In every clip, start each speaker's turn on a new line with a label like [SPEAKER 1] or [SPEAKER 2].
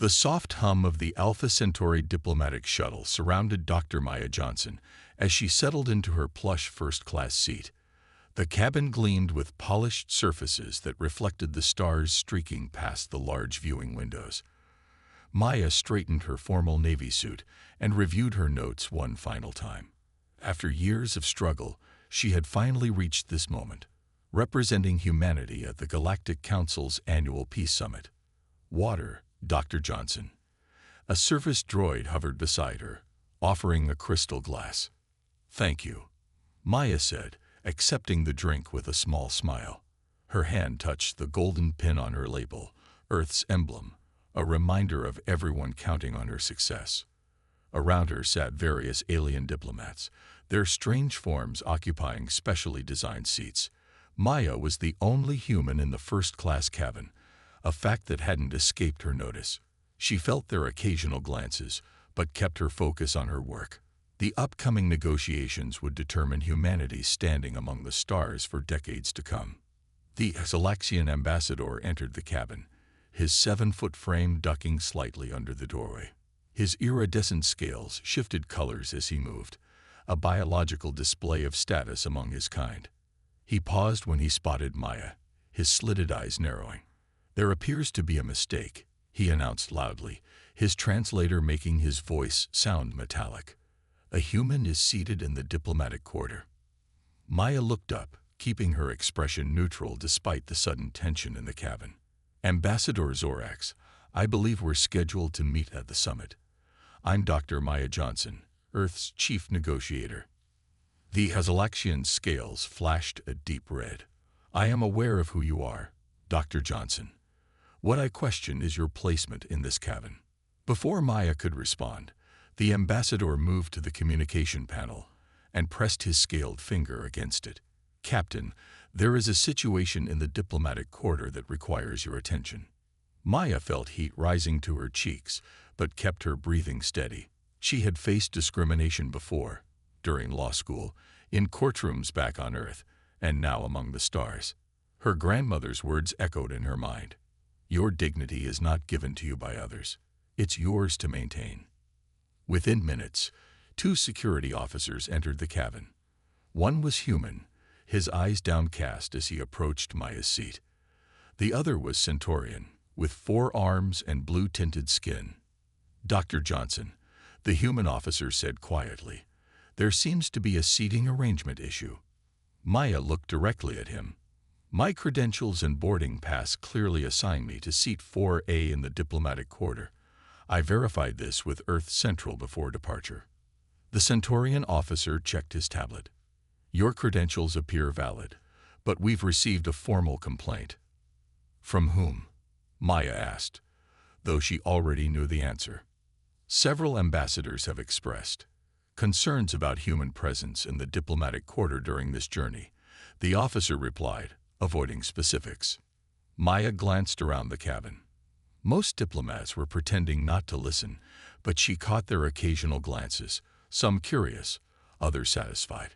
[SPEAKER 1] The soft hum of the Alpha Centauri diplomatic shuttle surrounded Dr. Maya Johnson as she settled into her plush first-class seat. The cabin gleamed with polished surfaces that reflected the stars streaking past the large viewing windows. Maya straightened her formal Navy suit and reviewed her notes one final time. After years of struggle, she had finally reached this moment, representing humanity at the Galactic Council's annual Peace Summit. Water, Dr. Johnson. A surface droid hovered beside her, offering a crystal glass. Thank you, Maya said, accepting the drink with a small smile. Her hand touched the golden pin on her label, Earth's emblem, a reminder of everyone counting on her success. Around her sat various alien diplomats, their strange forms occupying specially designed seats. Maya was the only human in the first-class cabin, a fact that hadn't escaped her notice. She felt their occasional glances, but kept her focus on her work. The upcoming negotiations would determine humanity's standing among the stars for decades to come. The Xalaxian ambassador entered the cabin, his 7-foot frame ducking slightly under the doorway. His iridescent scales shifted colors as he moved, a biological display of status among his kind. He paused when he spotted Maya, his slitted eyes narrowing. "There appears to be a mistake," he announced loudly, his translator making his voice sound metallic. "A human is seated in the diplomatic quarter." Maya looked up, keeping her expression neutral despite the sudden tension in the cabin. "Ambassador Zorax, I believe we're scheduled to meet at the summit. I'm Dr. Maya Johnson, Earth's chief negotiator." The Xalaxian's scales flashed a deep red. "I am aware of who you are, Dr. Johnson. What I question is your placement in this cabin." Before Maya could respond, the ambassador moved to the communication panel and pressed his scaled finger against it. "Captain, there is a situation in the diplomatic quarter that requires your attention." Maya felt heat rising to her cheeks, but kept her breathing steady. She had faced discrimination before, during law school, in courtrooms back on Earth, and now among the stars. Her grandmother's words echoed in her mind. "Your dignity is not given to you by others. It's yours to maintain." Within minutes, 2 security officers entered the cabin. One was human, his eyes downcast as he approached Maya's seat. The other was Centaurian, with 4 arms and blue-tinted skin. "Dr. Johnson," the human officer said quietly, "there seems to be a seating arrangement issue." Maya looked directly at him. "My credentials and boarding pass clearly assign me to seat 4A in the diplomatic quarter. I verified this with Earth Central before departure." The Centaurian officer checked his tablet. "Your credentials appear valid, but we've received a formal complaint." "From whom?" Maya asked, though she already knew the answer. "Several ambassadors have expressed concerns about human presence in the diplomatic quarter during this journey," the officer replied, avoiding specifics. Maya glanced around the cabin. Most diplomats were pretending not to listen, but she caught their occasional glances, some curious, others satisfied.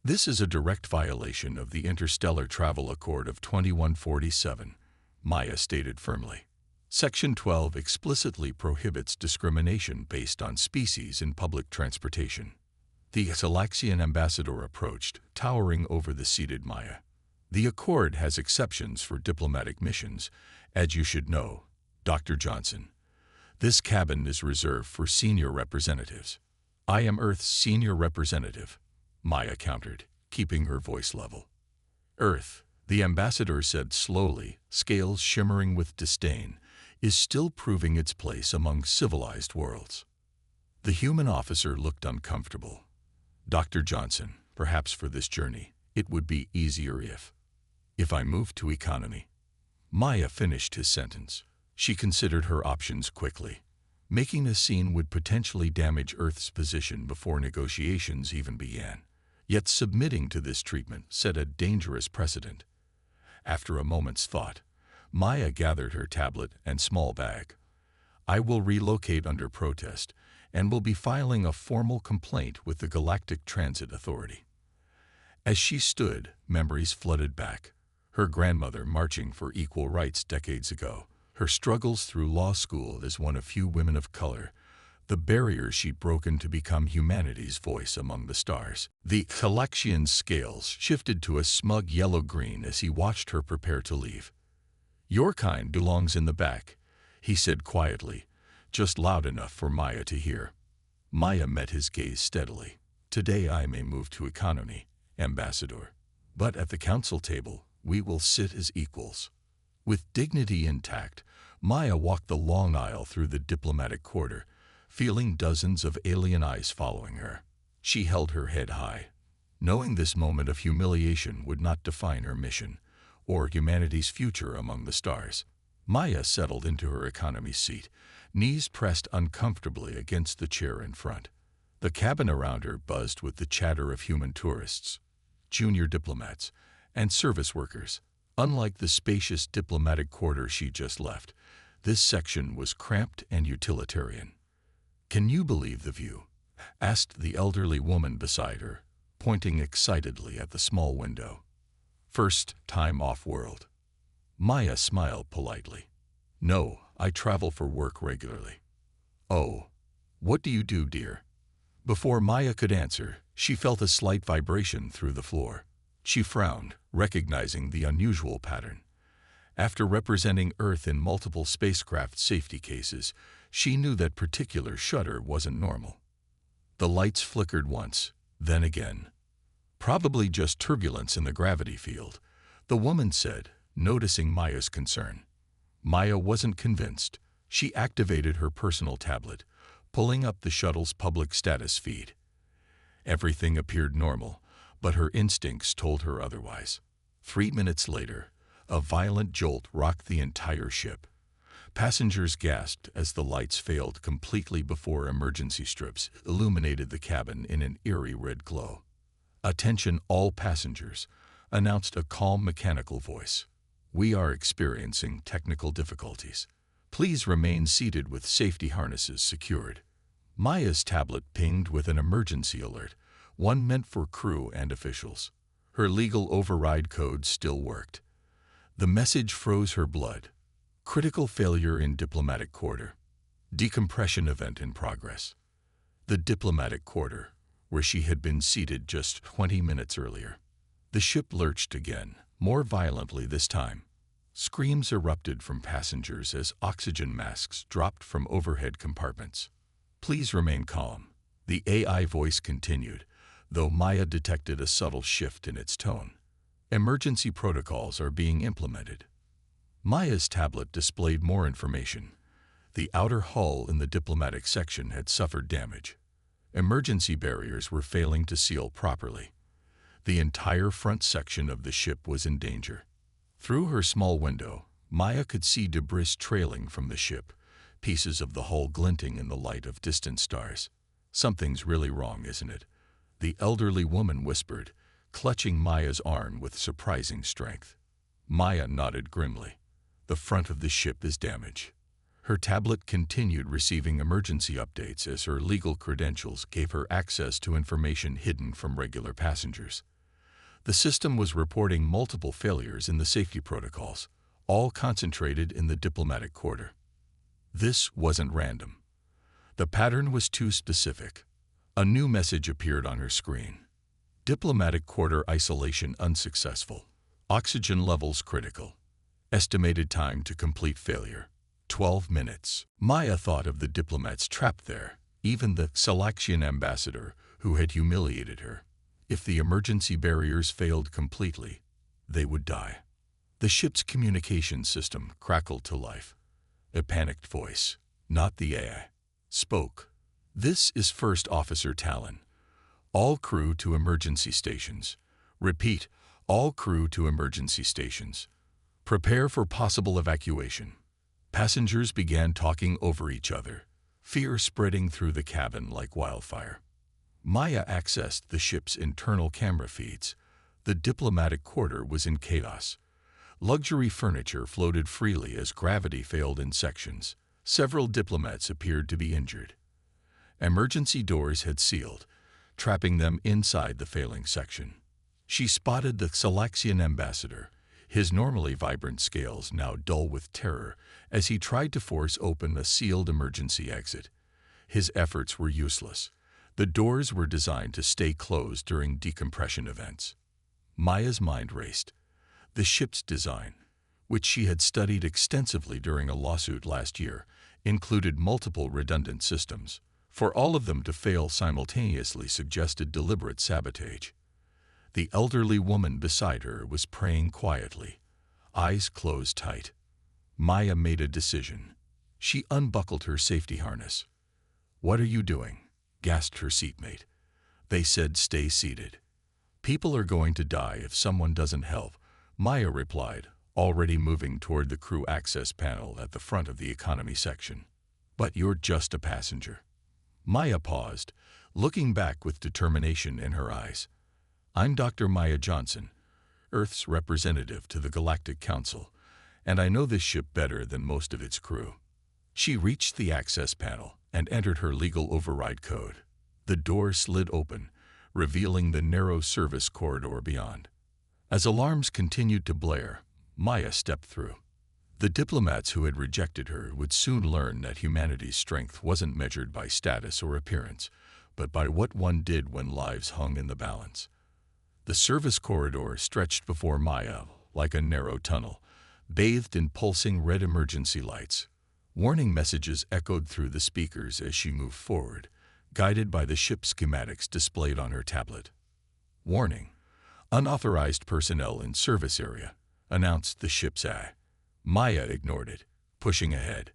[SPEAKER 1] "This is a direct violation of the Interstellar Travel Accord of 2147, Maya stated firmly. Section 12 explicitly prohibits discrimination based on species in public transportation. The Xalaxian ambassador approached, towering over the seated Maya. "The Accord has exceptions for diplomatic missions, as you should know, Dr. Johnson. This cabin is reserved for senior representatives." "I am Earth's senior representative," Maya countered, keeping her voice level. "Earth," the ambassador said slowly, scales shimmering with disdain, "is still proving its place among civilized worlds." The human officer looked uncomfortable. "Dr. Johnson, perhaps for this journey, it would be easier if I moved to economy." Maya finished his sentence. She considered her options quickly. Making a scene would potentially damage Earth's position before negotiations even began. Yet submitting to this treatment set a dangerous precedent. After a moment's thought, Maya gathered her tablet and small bag. "I will relocate under protest and will be filing a formal complaint with the Galactic Transit Authority." As she stood, memories flooded back. Her grandmother marching for equal rights decades ago, Her struggles through law school as one of few women of color, the barriers she'd broken to become humanity's voice among the stars. The Calaxian's scales shifted to a smug yellow-green as he watched her prepare to leave. "Your kind belongs in the back," he said quietly, just loud enough for Maya to hear. Maya met his gaze steadily. "Today I may move to economy, Ambassador. But at the council table, we will sit as equals." With dignity intact, Maya walked the long aisle through the diplomatic quarter, feeling dozens of alien eyes following her. She held her head high, knowing this moment of humiliation would not define her mission or humanity's future among the stars. Maya settled into her economy seat, knees pressed uncomfortably against the chair in front. The cabin around her buzzed with the chatter of human tourists, junior diplomats, and service workers. Unlike the spacious diplomatic quarter she just left, this section was cramped and utilitarian. "Can you believe the view?" asked the elderly woman beside her, pointing excitedly at the small window. "First time off-world." Maya smiled politely. "No, I travel for work regularly." "Oh, what do you do, dear?" Before Maya could answer, she felt a slight vibration through the floor. She frowned, recognizing the unusual pattern. After representing Earth in multiple spacecraft safety cases, she knew that particular shudder wasn't normal. The lights flickered once, then again. "Probably just turbulence in the gravity field," the woman said, noticing Maya's concern. Maya wasn't convinced. She activated her personal tablet, pulling up the shuttle's public status feed. Everything appeared normal, but her instincts told her otherwise. 3 minutes later, a violent jolt rocked the entire ship. Passengers gasped as the lights failed completely before emergency strips illuminated the cabin in an eerie red glow. "Attention all passengers," announced a calm mechanical voice. "We are experiencing technical difficulties. Please remain seated with safety harnesses secured." Maya's tablet pinged with an emergency alert, one meant for crew and officials. Her legal override code still worked. The message froze her blood. "Critical failure in diplomatic quarter. Decompression event in progress." The diplomatic quarter, where she had been seated just 20 minutes earlier. The ship lurched again, more violently this time. Screams erupted from passengers as oxygen masks dropped from overhead compartments. "Please remain calm," the AI voice continued, though Maya detected a subtle shift in its tone. "Emergency protocols are being implemented." Maya's tablet displayed more information. The outer hull in the diplomatic section had suffered damage. Emergency barriers were failing to seal properly. The entire front section of the ship was in danger. Through her small window, Maya could see debris trailing from the ship, pieces of the hull glinting in the light of distant stars. "Something's really wrong, isn't it?" the elderly woman whispered, clutching Maya's arm with surprising strength. Maya nodded grimly. "The front of the ship is damaged." Her tablet continued receiving emergency updates as her legal credentials gave her access to information hidden from regular passengers. The system was reporting multiple failures in the safety protocols, all concentrated in the diplomatic quarter. This wasn't random. The pattern was too specific. A new message appeared on her screen. "Diplomatic quarter isolation unsuccessful. Oxygen levels critical. Estimated time to complete failure, 12 minutes. Maya thought of the diplomats trapped there, even the Calaxian ambassador who had humiliated her. If the emergency barriers failed completely, they would die. The ship's communication system crackled to life. A panicked voice, not the AI, spoke. "This is First Officer Talon. All crew to emergency stations. Repeat, all crew to emergency stations. Prepare for possible evacuation." Passengers began talking over each other, fear spreading through the cabin like wildfire. Maya accessed the ship's internal camera feeds. The diplomatic quarter was in chaos. Luxury furniture floated freely as gravity failed in sections. Several diplomats appeared to be injured. Emergency doors had sealed, trapping them inside the failing section. She spotted the Calaxian ambassador, his normally vibrant scales now dull with terror as he tried to force open a sealed emergency exit. His efforts were useless. The doors were designed to stay closed during decompression events. Maya's mind raced. The ship's design, which she had studied extensively during a lawsuit last year, included multiple redundant systems. For all of them to fail simultaneously suggested deliberate sabotage. The elderly woman beside her was praying quietly, eyes closed tight. Maya made a decision. She unbuckled her safety harness. "What are you doing?" gasped her seatmate. "They said stay seated." "People are going to die if someone doesn't help," Maya replied, already moving toward the crew access panel at the front of the economy section. "But you're just a passenger." Maya paused, looking back with determination in her eyes. "I'm Dr. Maya Johnson, Earth's representative to the Galactic Council, and I know this ship better than most of its crew." She reached the access panel and entered her legal override code. The door slid open, revealing the narrow service corridor beyond. As alarms continued to blare, Maya stepped through. The diplomats who had rejected her would soon learn that humanity's strength wasn't measured by status or appearance, but by what one did when lives hung in the balance. The service corridor stretched before Maya like a narrow tunnel, bathed in pulsing red emergency lights. Warning messages echoed through the speakers as she moved forward, guided by the ship's schematics displayed on her tablet. "Warning: unauthorized personnel in service area," announced the ship's AI. Maya ignored it, pushing ahead.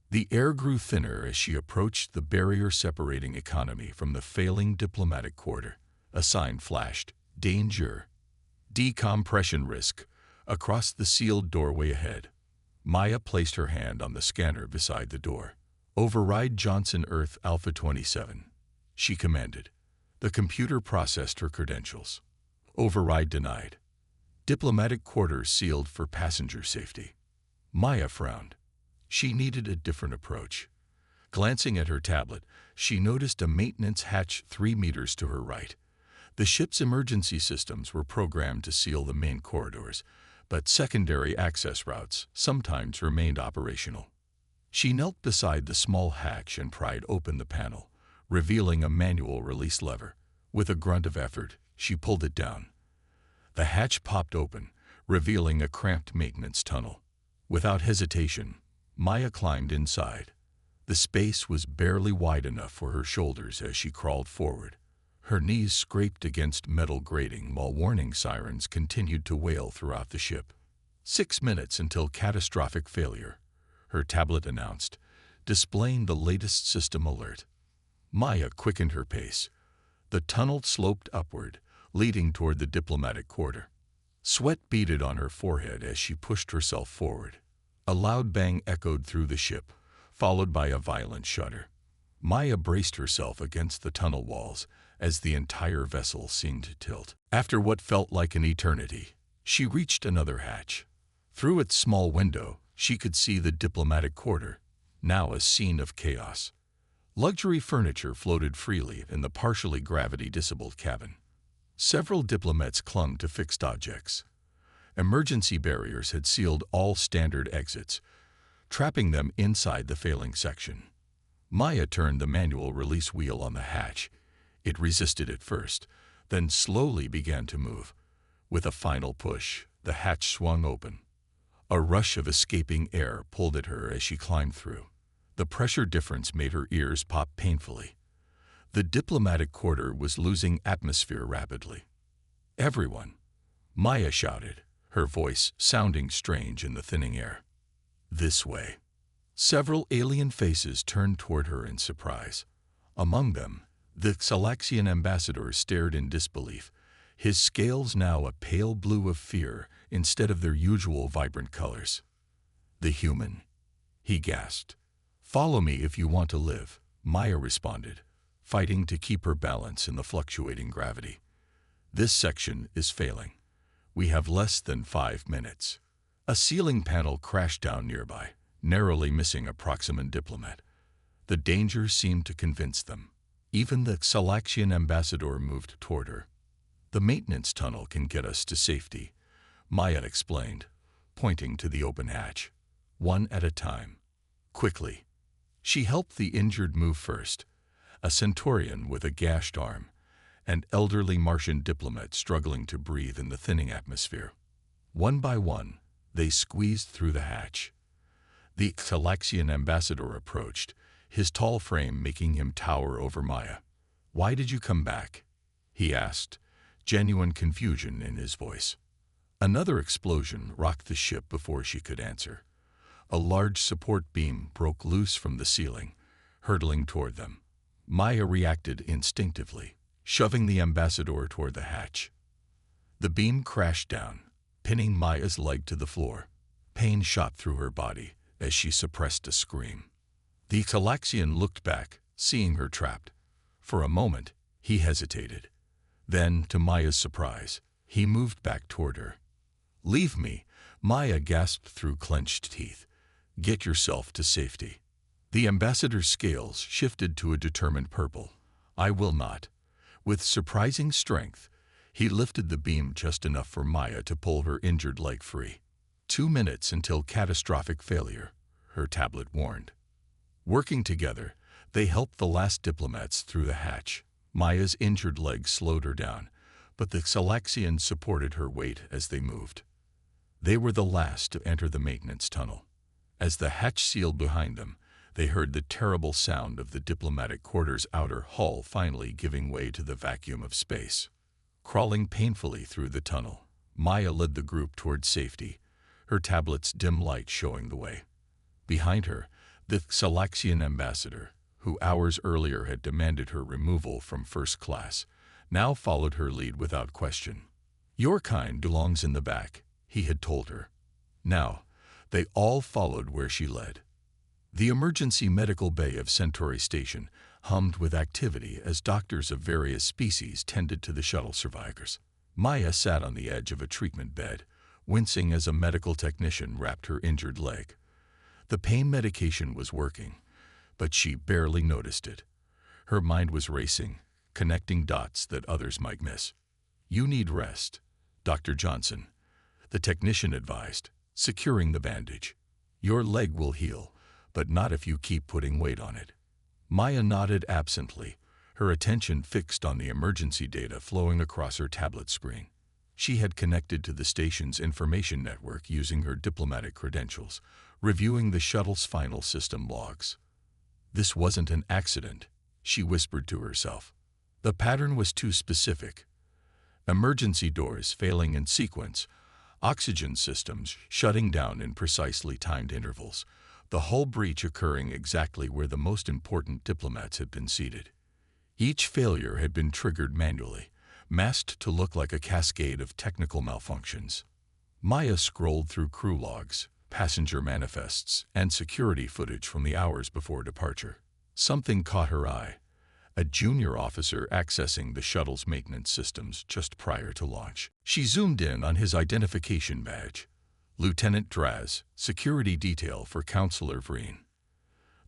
[SPEAKER 1] The air grew thinner as she approached the barrier separating economy from the failing diplomatic quarter. A sign flashed, "Danger. Decompression risk," across the sealed doorway ahead. Maya placed her hand on the scanner beside the door. "Override Johnson Earth Alpha 27, she commanded. The computer processed her credentials. "Override denied. Diplomatic quarters sealed for passenger safety." Maya frowned. She needed a different approach. Glancing at her tablet, she noticed a maintenance hatch 3 meters to her right. The ship's emergency systems were programmed to seal the main corridors, but secondary access routes sometimes remained operational. She knelt beside the small hatch and pried open the panel, revealing a manual release lever. With a grunt of effort, she pulled it down. The hatch popped open, revealing a cramped maintenance tunnel. Without hesitation, Maya climbed inside. The space was barely wide enough for her shoulders as she crawled forward. Her knees scraped against metal grating while warning sirens continued to wail throughout the ship. 6 minutes until catastrophic failure, her tablet announced, displaying the latest system alert. Maya quickened her pace. The tunnel sloped upward, leading toward the diplomatic quarter. Sweat beaded on her forehead as she pushed herself forward. A loud bang echoed through the ship, followed by a violent shudder. Maya braced herself against the tunnel walls as the entire vessel seemed to tilt. After what felt like an eternity, she reached another hatch. Through its small window, she could see the diplomatic quarter, now a scene of chaos. Luxury furniture floated freely in the partially gravity-disabled cabin. Several diplomats clung to fixed objects. Emergency barriers had sealed all standard exits, trapping them inside the failing section. Maya turned the manual release wheel on the hatch. It resisted at first, then slowly began to move. With a final push, the hatch swung open. A rush of escaping air pulled at her as she climbed through. The pressure difference made her ears pop painfully. The diplomatic quarter was losing atmosphere rapidly. "Everyone!" Maya shouted, her voice sounding strange in the thinning air. "This way." Several alien faces turned toward her in surprise. Among them, the Xalaxian ambassador stared in disbelief, his scales now a pale blue of fear instead of their usual vibrant colors. "The human," he gasped. "Follow me if you want to live," Maya responded, fighting to keep her balance in the fluctuating gravity. "This section is failing. We have less than 5 minutes." A ceiling panel crashed down nearby, narrowly missing a Proximan diplomat. The danger seemed to convince them. Even the Xalaxian ambassador moved toward her. "The maintenance tunnel can get us to safety," Maya explained, pointing to the open hatch. One at a time. Quickly. She helped the injured move first, a Centaurian with a gashed arm, an elderly Martian diplomat struggling to breathe in the thinning atmosphere. One by one, they squeezed through the hatch. The Xalaxian ambassador approached, his tall frame making him tower over Maya. "Why did you come back?" he asked, genuine confusion in his voice. Another explosion rocked the ship before she could answer. A large support beam broke loose from the ceiling, hurtling toward them. Maya reacted instinctively, shoving the ambassador toward the hatch. The beam crashed down, pinning Maya's leg to the floor. Pain shot through her body as she suppressed a scream. The Xalaxian looked back, seeing her trapped. For a moment, he hesitated. Then, to Maya's surprise, he moved back toward her. "Leave me," Maya gasped through clenched teeth. "Get yourself to safety." The ambassador's scales shifted to a determined purple. "I will not." With surprising strength, he lifted the beam just enough for Maya to pull her injured leg free. 2 minutes until catastrophic failure, her tablet warned. Working together, they helped the last diplomats through the hatch. Maya's injured leg slowed her down, but the Xalaxian supported her weight as they moved. They were the last to enter the maintenance tunnel. As the hatch sealed behind them, they heard the terrible sound of the diplomatic quarters' outer hull finally giving way to the vacuum of space. Crawling painfully through the tunnel, Maya led the group toward safety, her tablet's dim light showing the way. Behind her, the Xalaxian ambassador, who hours earlier had demanded her removal from first class, now followed her lead without question. "Your kind belongs in the back," he had told her. Now, they all followed where she led. The emergency medical bay of Centauri Station hummed with activity as doctors of various species tended to the shuttle survivors. Maya sat on the edge of a treatment bed, wincing as a medical technician wrapped her injured leg. The pain medication was working, but she barely noticed it. Her mind was racing, connecting dots that others might miss. "You need rest, Dr. Johnson," the technician advised, securing the bandage. "Your leg will heal, but not if you keep putting weight on it." Maya nodded absently, her attention fixed on the emergency data flowing across her tablet screen. She had connected to the station's information network using her diplomatic credentials, reviewing the shuttle's final system logs. This wasn't an accident, she whispered to herself. The pattern was too specific. Emergency doors failing in sequence, oxygen systems shutting down in precisely timed intervals, the hull breach occurring exactly where the most important diplomats had been seated. Each failure had been triggered manually, masked to look like a cascade of technical malfunctions. Maya scrolled through crew logs, passenger manifests, and security footage from the hours before departure. Something caught her eye. A junior officer accessing the shuttle's maintenance systems just prior to launch. She zoomed in on his identification badge. Lieutenant Draz, security detail for Counselor Vreen.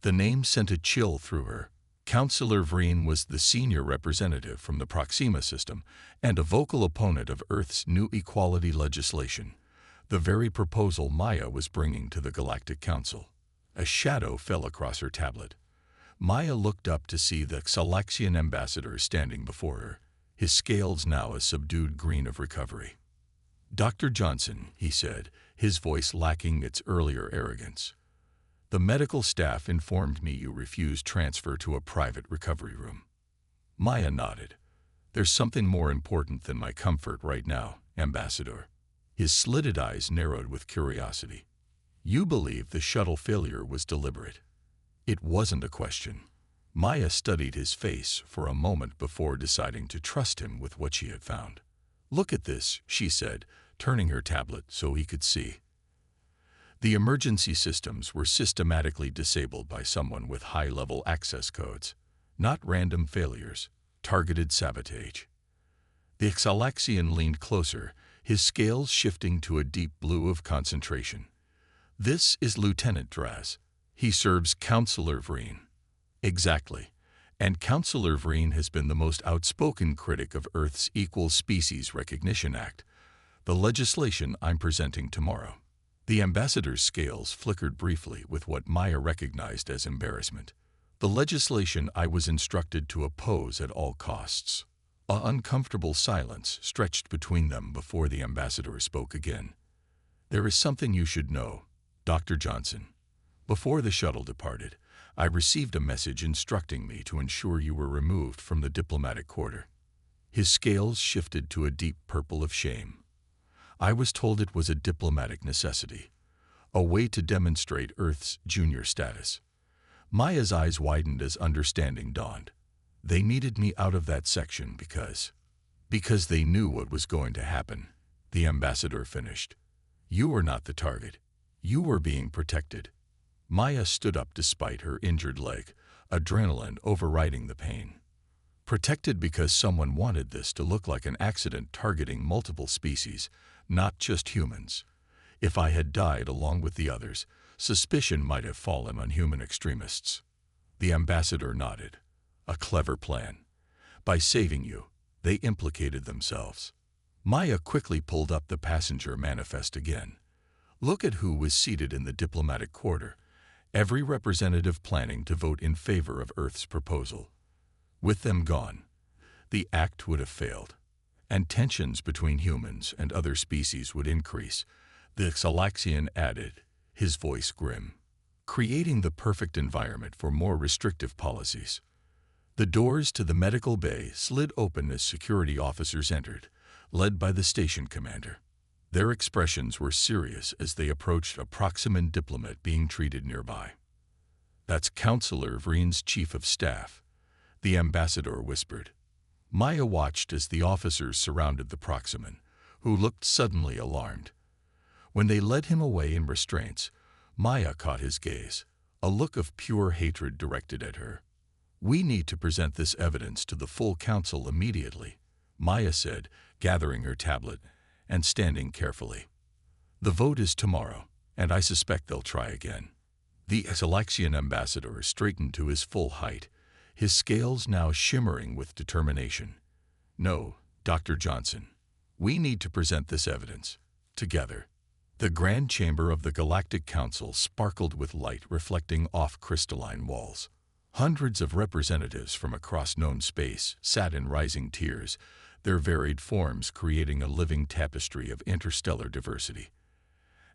[SPEAKER 1] The name sent a chill through her. Counselor Vreen was the senior representative from the Proxima system and a vocal opponent of Earth's new equality legislation, the very proposal Maya was bringing to the Galactic Council. A shadow fell across her tablet. Maya looked up to see the Xalaxian ambassador standing before her, his scales now a subdued green of recovery. "Dr. Johnson," he said, his voice lacking its earlier arrogance. "The medical staff informed me you refused transfer to a private recovery room." Maya nodded. "There's something more important than my comfort right now, Ambassador." His slitted eyes narrowed with curiosity. "You believe the shuttle failure was deliberate." It wasn't a question. Maya studied his face for a moment before deciding to trust him with what she had found. "Look at this," she said, turning her tablet so he could see. The emergency systems were systematically disabled by someone with high-level access codes. Not random failures, targeted sabotage. The Xalaxian leaned closer, his scales shifting to a deep blue of concentration. "This is Lieutenant Draz. He serves Counselor Vreen." "Exactly. And Counselor Vreen has been the most outspoken critic of Earth's Equal Species Recognition Act, The legislation I'm presenting tomorrow. The ambassador's scales flickered briefly with what Maya recognized as embarrassment. The legislation I was instructed to oppose at all costs. An uncomfortable silence stretched between them before the ambassador spoke again. There is something you should know, Dr. Johnson. Before the shuttle departed, I received a message instructing me to ensure you were removed from the diplomatic quarter. His scales shifted to a deep purple of shame. I was told it was a diplomatic necessity, a way to demonstrate Earth's junior status. Maya's eyes widened as understanding dawned. They needed me out of that section because they knew what was going to happen, the ambassador finished. You were not the target. You were being protected. Maya stood up despite her injured leg, adrenaline overriding the pain. Protected because someone wanted this to look like an accident targeting multiple species, not just humans. If I had died along with the others, suspicion might have fallen on human extremists. The ambassador nodded. A clever plan. By saving you, they implicated themselves. Maya quickly pulled up the passenger manifest again. Look at who was seated in the diplomatic quarter. Every representative planning to vote in favor of Earth's proposal. With them gone, the act would have failed, and tensions between humans and other species would increase, the Xalaxian added, his voice grim, creating the perfect environment for more restrictive policies. The doors to the medical bay slid open as security officers entered, led by the station commander. Their expressions were serious as they approached a Proximan diplomat being treated nearby. That's Counselor Vreen's chief of staff, the ambassador whispered. Maya watched as the officers surrounded the Proximan, who looked suddenly alarmed. When they led him away in restraints, Maya caught his gaze, a look of pure hatred directed at her. We need to present this evidence to the full council immediately, Maya said, gathering her tablet and standing carefully. The vote is tomorrow, and I suspect they'll try again. The Xalaxian ambassador straightened to his full height, his scales now shimmering with determination. No, Dr. Johnson, we need to present this evidence, together. The Grand Chamber of the Galactic Council sparkled with light reflecting off crystalline walls. Hundreds of representatives from across known space sat in rising tiers, their varied forms creating a living tapestry of interstellar diversity.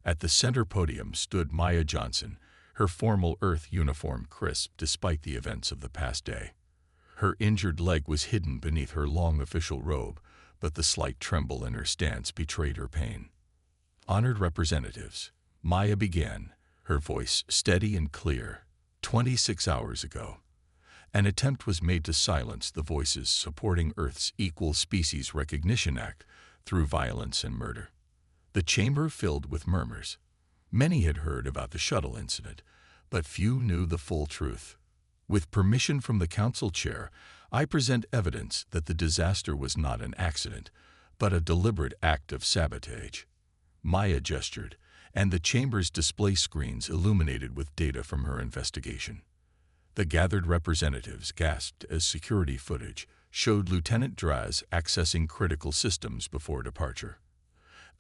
[SPEAKER 1] At the center podium stood Maya Johnson, her formal Earth uniform crisp despite the events of the past day. Her injured leg was hidden beneath her long official robe, but the slight tremble in her stance betrayed her pain. Honored representatives, Maya began, her voice steady and clear. 26 hours ago, an attempt was made to silence the voices supporting Earth's Equal Species Recognition Act through violence and murder. The chamber filled with murmurs. Many had heard about the shuttle incident, but few knew the full truth. With permission from the council chair, I present evidence that the disaster was not an accident, but a deliberate act of sabotage. Maya gestured, and the chamber's display screens illuminated with data from her investigation. The gathered representatives gasped as security footage showed Lieutenant Draz accessing critical systems before departure.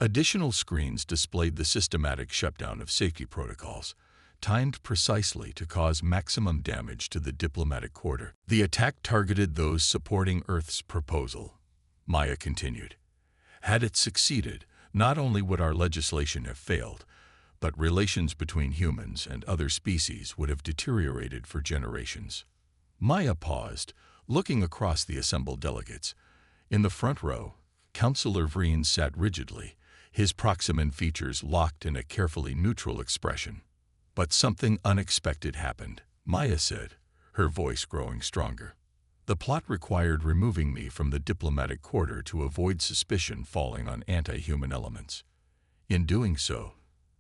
[SPEAKER 1] Additional screens displayed the systematic shutdown of safety protocols, timed precisely to cause maximum damage to the diplomatic quarter. The attack targeted those supporting Earth's proposal, Maya continued. Had it succeeded, not only would our legislation have failed, but relations between humans and other species would have deteriorated for generations. Maya paused, looking across the assembled delegates. In the front row, Counselor Vreen sat rigidly, his Proximan features locked in a carefully neutral expression. But something unexpected happened, Maya said, her voice growing stronger. The plot required removing me from the diplomatic quarter to avoid suspicion falling on anti-human elements. In doing so,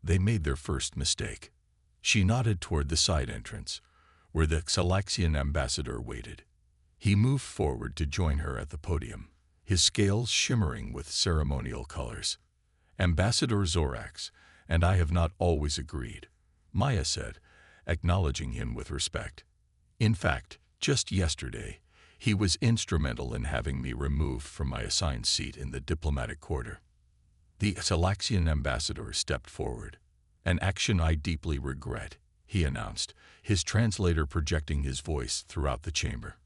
[SPEAKER 1] they made their first mistake. She nodded toward the side entrance, where the Xalaxian ambassador waited. He moved forward to join her at the podium, his scales shimmering with ceremonial colors. Ambassador Zorax, and I have not always agreed, Maya said, acknowledging him with respect. In fact, just yesterday, he was instrumental in having me removed from my assigned seat in the diplomatic quarter. The Salaxian ambassador stepped forward. "An action I deeply regret," he announced, his translator projecting his voice throughout the chamber.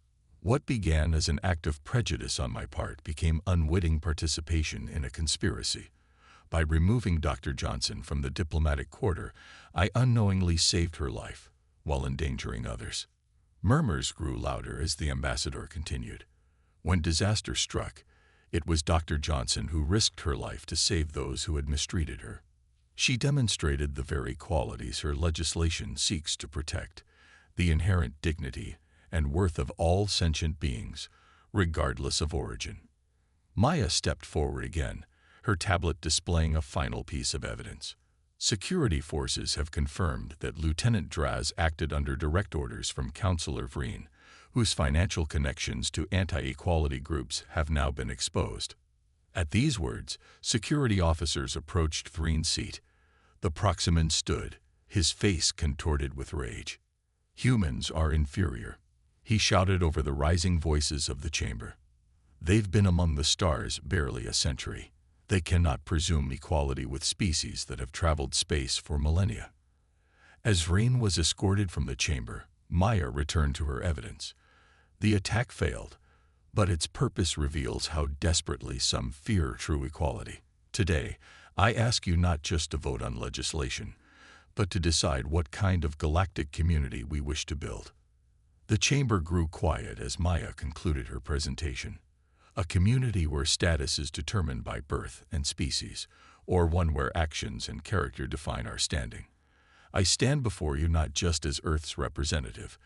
[SPEAKER 1] "What began as an act of prejudice on my part became unwitting participation in a conspiracy. By removing Dr. Johnson from the diplomatic quarter, I unknowingly saved her life, while endangering others." Murmurs grew louder as the ambassador continued. "When disaster struck, it was Dr. Johnson who risked her life to save those who had mistreated her. She demonstrated the very qualities her legislation seeks to protect, the inherent dignity and worth of all sentient beings, regardless of origin." Maya stepped forward again, her tablet displaying a final piece of evidence. "Security forces have confirmed that Lieutenant Draz acted under direct orders from Councillor Vreen, whose financial connections to anti-equality groups have now been exposed." At these words, security officers approached Vreen's seat. The Proximan stood, his face contorted with rage. "Humans are inferior," he shouted over the rising voices of the chamber. "They've been among the stars barely a century. They cannot presume equality with species that have traveled space for millennia." As Vreen was escorted from the chamber, Maya returned to her evidence. "The attack failed, but its purpose reveals how desperately some fear true equality. Today, I ask you not just to vote on legislation, but to decide what kind of galactic community we wish to build." The chamber grew quiet as Maya concluded her presentation. "A community where status is determined by birth and species, or one where actions and character define our standing. I stand before you not just as Earth's representative,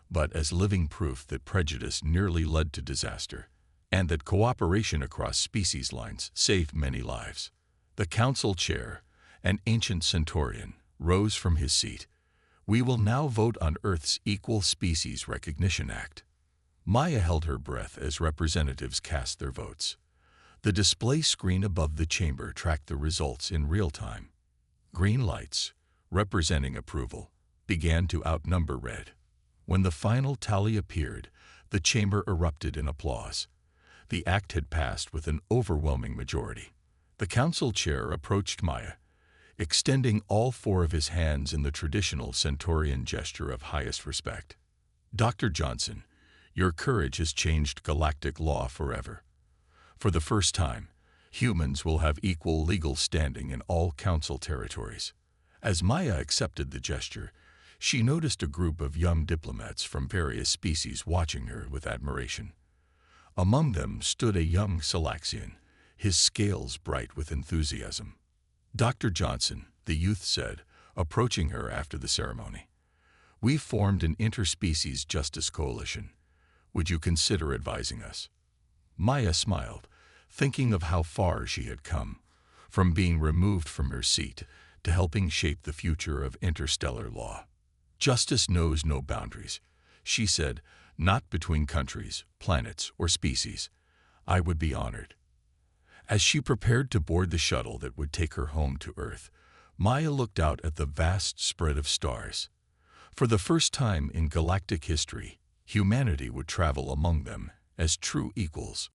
[SPEAKER 1] but as living proof that prejudice nearly led to disaster, and that cooperation across species lines saved many lives." The council chair, an ancient Centaurian, rose from his seat. "We will now vote on Earth's Equal Species Recognition Act." Maya held her breath as representatives cast their votes. The display screen above the chamber tracked the results in real time. Green lights, representing approval, began to outnumber red. When the final tally appeared, the chamber erupted in applause. The act had passed with an overwhelming majority. The council chair approached Maya, extending all four of his hands in the traditional Centaurian gesture of highest respect. "Dr. Johnson, your courage has changed galactic law forever. For the first time, humans will have equal legal standing in all council territories." As Maya accepted the gesture, she noticed a group of young diplomats from various species watching her with admiration. Among them stood a young Salaxian, his scales bright with enthusiasm. "Dr. Johnson," the youth said, approaching her after the ceremony, "we've formed an interspecies justice coalition. Would you consider advising us?" Maya smiled, thinking of how far she had come, from being removed from her seat to helping shape the future of interstellar law. "Justice knows no boundaries," she said, "not between countries, planets, or species. I would be honored." As she prepared to board the shuttle that would take her home to Earth, Maya looked out at the vast spread of stars. For the first time in galactic history, humanity would travel among them as true equals.